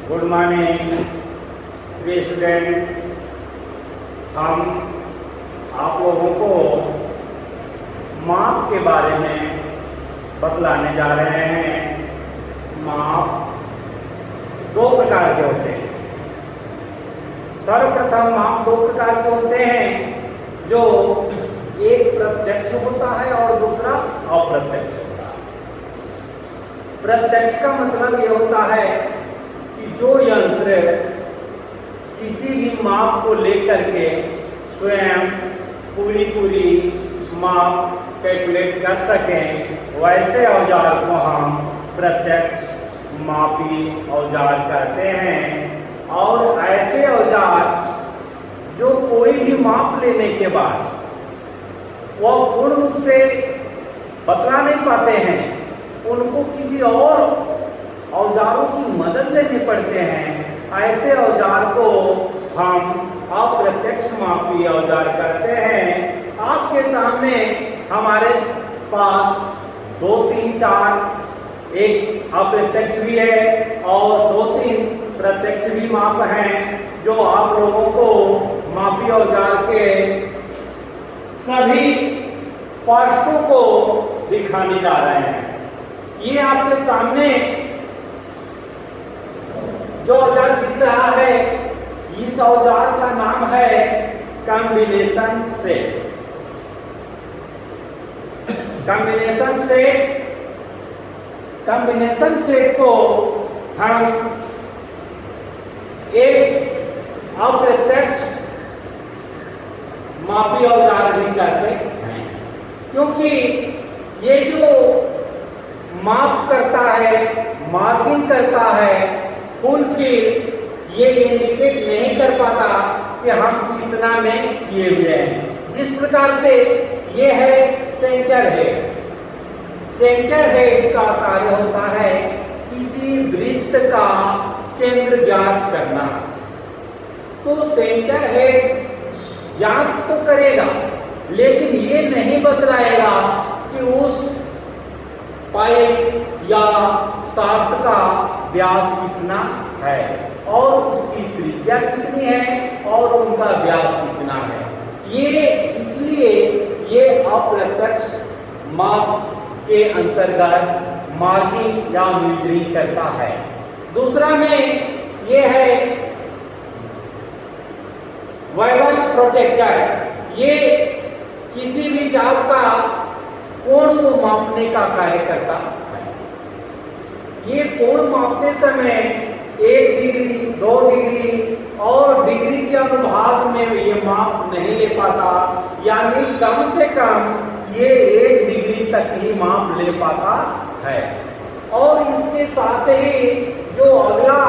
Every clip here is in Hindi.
गुड मॉर्निंग प्रिय स्टूडेंट। हम आप लोगों को माप के बारे में बतलाने जा रहे हैं। माप दो प्रकार के होते हैं। सर्वप्रथम माप दो प्रकार के होते हैं, जो एक प्रत्यक्ष होता है और दूसरा अप्रत्यक्ष होता है। प्रत्यक्ष का मतलब ये होता है कि जो यंत्र किसी भी माप को लेकर के स्वयं पूरी माप कैलकुलेट कर सकें, वैसे औजार को हम प्रत्यक्ष मापी औजार कहते हैं। और ऐसे औजार जो कोई भी माप लेने के बाद वह पूर्ण रूप से बतला नहीं पाते हैं, उनको किसी और औजारों की मदद लेनी पड़ते हैं। ऐसे औजार को हम अप्रत्यक्ष मापी औजार कहते हैं। आपके सामने हमारे पास 2, 3, 4 एक अप्रत्यक्ष भी है और 2, 3 प्रत्यक्ष भी माप हैं, जो आप लोगों को मापी औजार के सभी पार्ट्सों को दिखाने जा रहे हैं। ये आपके सामने जो औजार दिख रहा है, इस औजार का नाम है कॉम्बिनेशन सेट। कॉम्बिनेशन सेट को हम एक अप्रत्यक्ष मापी औजार भी कहते हैं, क्योंकि ये जो माप करता है, मार्किंग करता है, फुलफिल ये इंडिकेट नहीं कर पाता कि हम कितना में किए हुए हैं। जिस प्रकार से ये है सेंटर हेड। सेंटर हेड का कार्य होता है किसी वृत्त का केंद्र ज्ञात करना। तो सेंटर हेड ज्ञात तो करेगा, लेकिन ये नहीं बतलाएगा कि उस पाइप या शाफ्ट का व्यास कितना है और उसकी त्रिज्या कितनी है और उनका व्यास कितना है। ये इसलिए ये अप्रत्यक्ष माप के अंतर्गत मार्किंग या मेजरिंग करता है। दूसरा में ये है वाइवल प्रोटेक्टर। ये किसी भी जाप का कोण को मापने का कार्य करता है। ये कोण मापते समय 1 डिग्री, 2 डिग्री और डिग्री के अनुभाग में ये माप नहीं ले पाता, यानी कम से कम ये 1 डिग्री तक ही माप ले पाता है। और इसके साथ ही जो अगला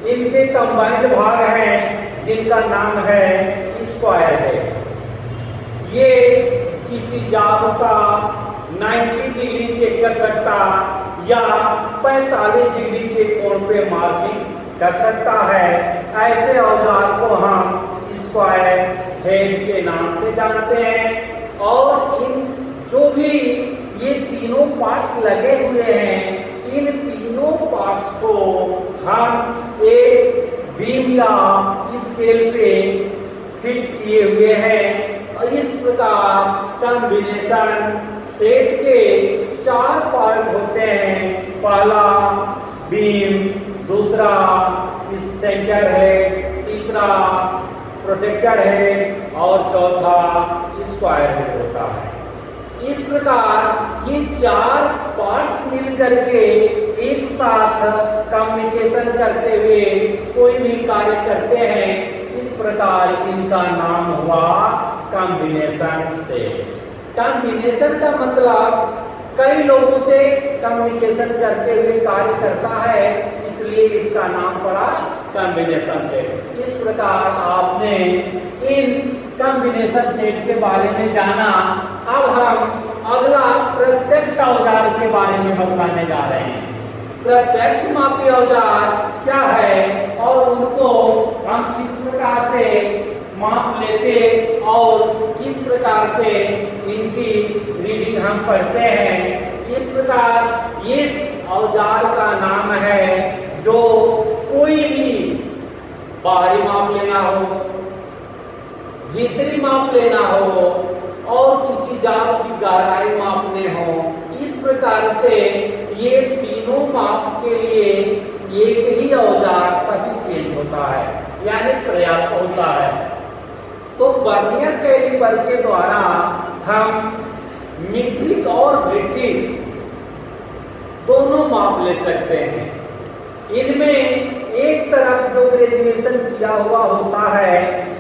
इनके कंबाइंड भाग हैं, जिनका नाम है स्क्वायर हेड। ये किसी जाप का 90 डिग्री चेक कर सकता या 45 डिग्री के कोण पे मार्किंग कर सकता है। ऐसे औजार को हम स्क्वायर हेड के नाम से जानते हैं। और इन जो भी ये तीनों पार्ट्स लगे हुए हैं, इन तीनों पार्ट्स को हम एक बीम या स्केल पे फिट किए हुए हैं। और इस प्रकार कॉम्बिनेशन सेट के 4 पार्ट होते हैं। पहला बीम, दूसरा इस सेंटर हेड, तीसरा प्रोटेक्टर हेड और चौथा स्क्वायर हेड होता है। इस प्रकार ये 4 पार्ट्स मिल करके एक साथ कम्युनिकेशन करते हुए कोई भी कार्य करते हैं। इस प्रकार इनका नाम हुआ कॉम्बिनेशन सेट। कॉम्बिनेशन का मतलब कई लोगों से कम्युनिकेशन करते हुए कार्य करता है, इसलिए इसका नाम पड़ा कॉम्बिनेशन सेट। इस प्रकार आपने इन कॉम्बिनेशन सेट के बारे में जाना। अब हम अगला प्रत्यक्ष औजार के बारे में बताने जा रहे हैं। प्रत्यक्ष मापी औजार क्या है और उनको हम किस प्रकार से माप लेते और किस प्रकार से इनकी रीडिंग हम पढ़ते हैं। इस प्रकार इस औजार का नाम है जो बाहरी माप लेना हो, भीतरी माप लेना हो और किसी जाल की गहराई मापने हो, इस प्रकार से ये तीनों माप के लिए एक ही औजार सफिशिएंट होता है, यानी पर्याप्त होता है। तो वर्नियर कैलिपर के द्वारा हम मीट्रिक और ब्रिटिश दोनों माप ले सकते हैं। इनमें एक तरफ जो ग्रेजुएशन किया हुआ होता है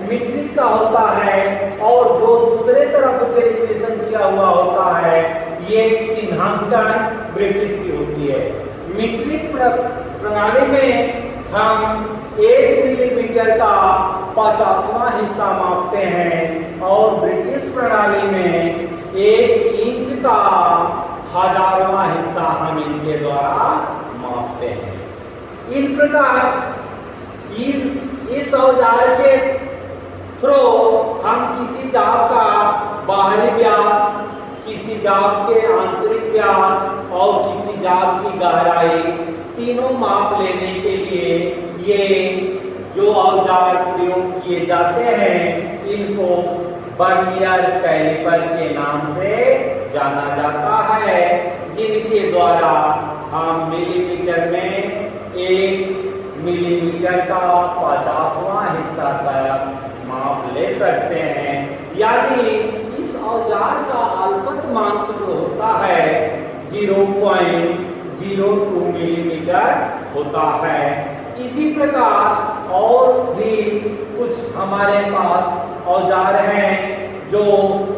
मीट्रिक का होता है, और जो दूसरे तरफ ग्रेजुएशन किया हुआ होता है ये चिन्हांकन ब्रिटिश की होती है। मीट्रिक प्रणाली में हम 1 मिलीमीटर का 50वां हिस्सा मापते हैं और ब्रिटिश प्रणाली में 1 इंच का 1000वां हिस्सा हम इनके द्वारा मापते हैं। इन प्रकार इस औजार के थ्रू हम किसी जाब का बाहरी व्यास, किसी जाब के आंतरिक व्यास और किसी जाब की गहराई तीनों माप लेने के लिए ये जो औजार प्रयोग किए जाते हैं इनको वर्नियर कैलिपर के नाम से जाना जाता है, जिनके द्वारा हम मिलीमीटर में 1 मिलीमीटर का 50वां हिस्सा तक माप ले सकते हैं। यानी इस औजार का अल्पतमांक जो होता है 0.02 मिलीमीटर होता है। इसी प्रकार और भी कुछ हमारे पास औजार हैं जो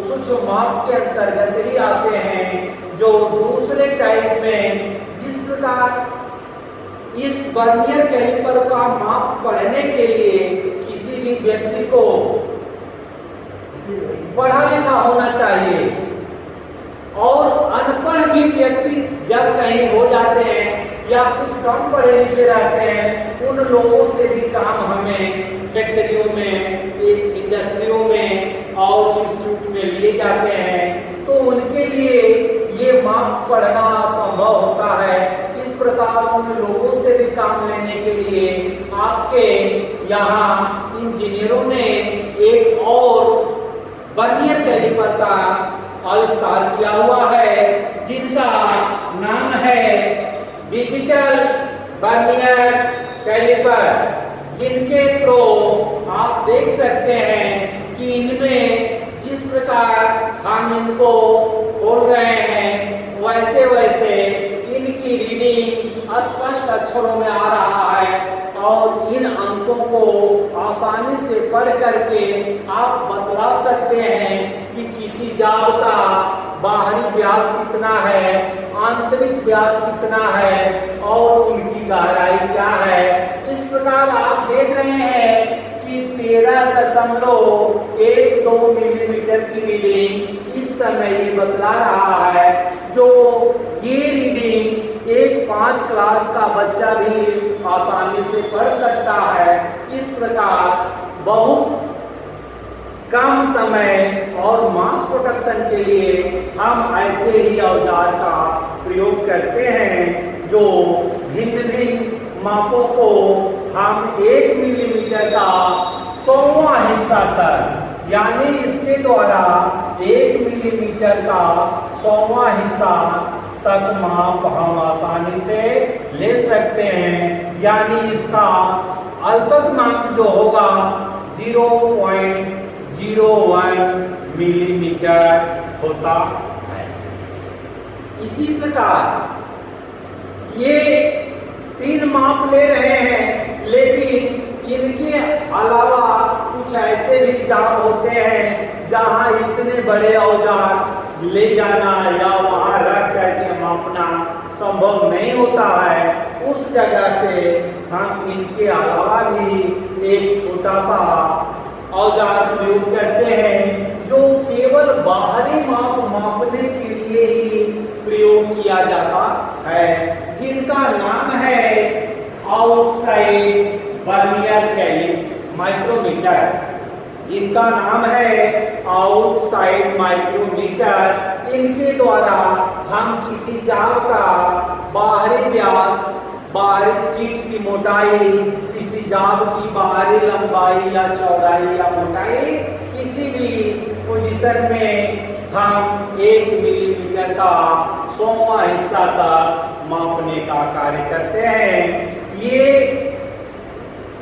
सूक्ष्म माप के अंतर्गत ही आते हैं, जो दूसरे टाइप में जिस प्रकार इस वर्नियर कैलिपर का माप पढ़ने के लिए किसी भी व्यक्ति को पढ़ा लिखा होना चाहिए, और अनपढ़ भी व्यक्ति जब कहीं हो जाते हैं या कुछ कम पढ़े लिखे रहते हैं, उन लोगों से भी काम हमें फैक्ट्रियों में, इंडस्ट्रियों में और इंस्टीट्यूट में लिए जाते हैं, तो उनके लिए ये माप पढ़ना संभव होता है। इस प्रकार उन लोगों से भी काम लेने के लिए आपके यहाँ इंजीनियरों ने एक और वर्नियर कैलिपर का आविष्कार किया हुआ है, जिनका नाम है डिजिटल वर्नियर कैलिपर, जिनके थ्रू आप देख सकते हैं कि इनमें जिस प्रकार हम इनको खोल रहे हैं वैसे वैसे इनकी रीडिंग स्पष्ट अक्षरों में आ रहा है, और इन अंकों को आसानी से पढ़ करके आप बतला सकते हैं कि किसी जाल का बाहरी व्यास कितना है, आंतरिक व्यास कितना है और उनकी गहराई क्या है। इस प्रकार आप देख रहे हैं कि 13.12 मिलीमीटर की रीडिंग इस समय ये बतला रहा है, जो ये रीडिंग एक 5 क्लास का बच्चा भी आसानी से पढ़ सकता है। इस प्रकार बहुत कम समय और मास प्रोडक्शन के लिए हम ऐसे ही औजार का प्रयोग करते हैं, जो भिन्न भिन्न मापों को हम 1 मिलीमीटर का 100वां हिस्सा तक, यानी इसके द्वारा 1 मिलीमीटर का 100वां हिस्सा तक माप हम आसानी से ले सकते हैं। यानी इसका अल्पतमांक जो होगा 0.01 मिलीमीटर होता है। इसी प्रकार ये 3 माप ले रहे हैं, लेकिन इनके अलावा कुछ ऐसे भी जाप होते हैं जहां इतने बड़े औजार ले जाना या वहां रख करके मापना संभव नहीं होता है। उस जगह पे हम इनके अलावा भी एक छोटा सा औजार प्रयोग करते हैं, जो केवल बाहरी माप मापने के लिए ही प्रयोग किया जाता है, जिनका नाम है आउटसाइड वर्नियर कैलिपर माइक्रोमीटर, जिनका नाम है आउटसाइड माइक्रोमीटर। इनके द्वारा हम किसी जाल का बाहरी व्यास बाहरी सीट की मोटाई, किसी जाब की बाहरी लंबाई या चौड़ाई या मोटाई, किसी भी पोजीशन में हम 1 मिलीमीटर का 100वां हिस्सा तक मापने का कार्य करते हैं। ये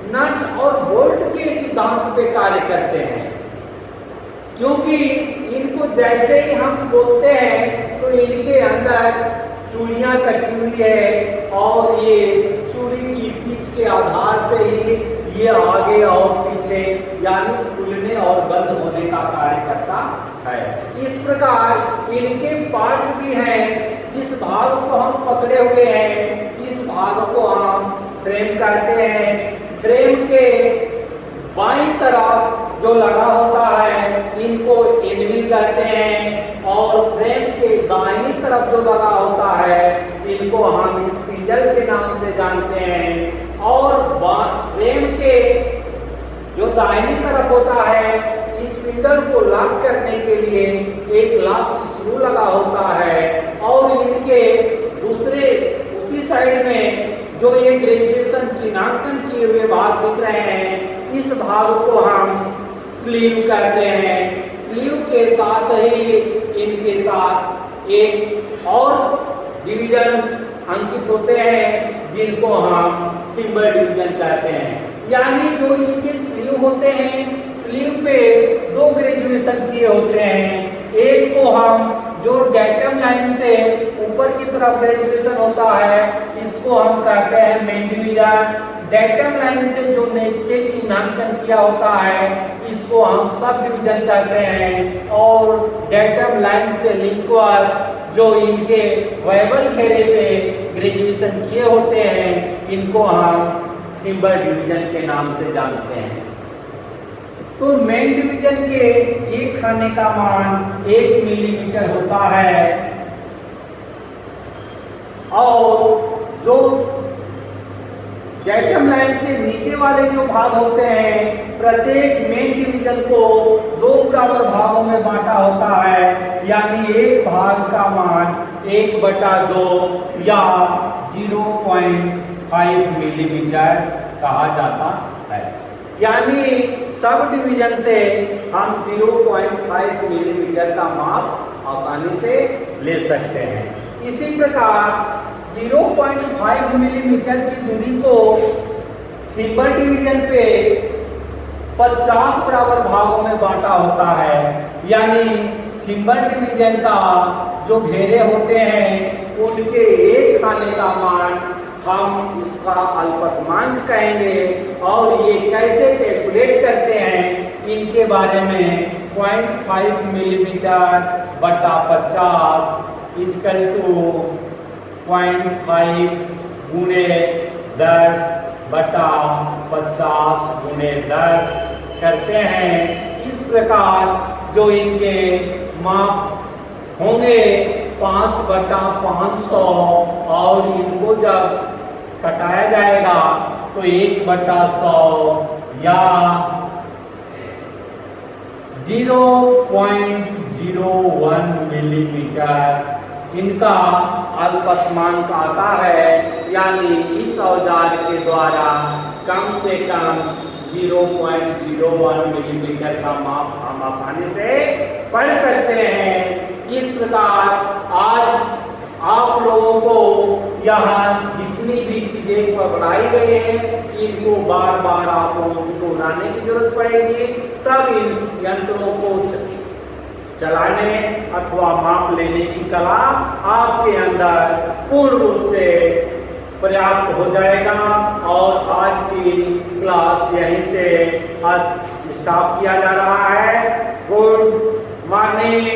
नट और बोल्ट के सिद्धांत पे कार्य करते हैं, क्योंकि इनको जैसे ही हम खोलते हैं तो इनके अंदर चूड़ियां कटी हुई है और ये चूड़ी की पिच के आधार पे ही ये आगे और पीछे यानी खुलने और बंद होने का कार्य करता है। इस प्रकार इनके पार्ट्स भी हैं। जिस भाग को हम पकड़े हुए हैं इस भाग को हम फ्रेम कहते हैं। फ्रेम के बाईं तरफ जो लगा होता है इनको एनविल कहते हैं और फ्रेम के दाहिनी तरफ जो लगा होता है इनको हम स्पिंडल के नाम से जानते हैं। और फ्रेम के जो दाहिनी तरफ होता है स्पिंडल को लॉक करने के लिए एक लॉक स्क्रू लगा होता है और इनके दूसरे उसी साइड में जो ये ग्रेजुएशन चिन्हांकन किए हुए भाग दिख रहे हैं इस भाग को हम स्लीव कहते हैं। स्लीव के साथ ही इनके साथ एक और डिवीजन अंकित होते हैं जिनको हम थिम्बर डिवीजन कहते हैं। यानी जो इनके स्लीव होते हैं स्लीव पे 2 ग्रेजुएशन किए होते हैं। एक को हम जो डेटम लाइन से ऊपर की तरफ ग्रेजुएशन होता है इसको हम कहते हैं मेन डिवीजन। डेटम लाइन से जो नीचे चिन्हांकन किया होता है इसको हम सब डिवीजन कहते हैं। और डेटम लाइन से लिंकवर जो इनके वेबल घेरे पे ग्रेजुएशन किए होते हैं इनको हम थिम्बर डिवीजन के नाम से जानते हैं। तो मेन डिवीजन के एक खाने का मान 1 मिलीमीटर होता है और जो डेटम लाइन से नीचे वाले जो भाग होते हैं प्रत्येक मेन डिवीजन को 2 बराबर भागों में बांटा होता है। यानी एक भाग का मान 1/2 या 0.5 मिलीमीटर कहा जाता है। यानी सब डिवीजन से हम 0.5 मिलीमीटर का माप आसानी से ले सकते हैं। इसी प्रकार 0.5 मिलीमीटर की दूरी को थिम्बर डिवीजन पे 50 बराबर भागों में बांटा होता है। यानी थिम्बर डिवीजन का जो घेरे होते हैं उनके एक खाने का मान हम इसका अल्पतमांक कहेंगे। और ये कैसे कैलकुलेट करते हैं इनके बारे में 0.5 मिलीमीटर बटा 50 इक्वल टू 0.5 गुणे 10 बटा 50 गुणे 10 करते हैं। इस प्रकार जो इनके माप होंगे 5/500 और इनको जब कटाया जाएगा तो 1/100 या 0.01 मिलीमीटर इनका अल्पतमांक आता है। यानी इस औजार के द्वारा कम से कम 0.01 मिलीमीटर का माप हम आसानी से पढ़ सकते हैं। इस प्रकार आज आप लोगों को यहाँ जितनी भी चीजें पढ़ाई गई हैं इनको बार बार आप लोगों को दोहराने की जरूरत पड़ेगी, तब इन यंत्रों को चलाने अथवा माप लेने की कला आपके अंदर पूर्ण रूप से पर्याप्त हो जाएगा। और आज की क्लास यहीं से स्टॉप किया जा रहा है। Good morning.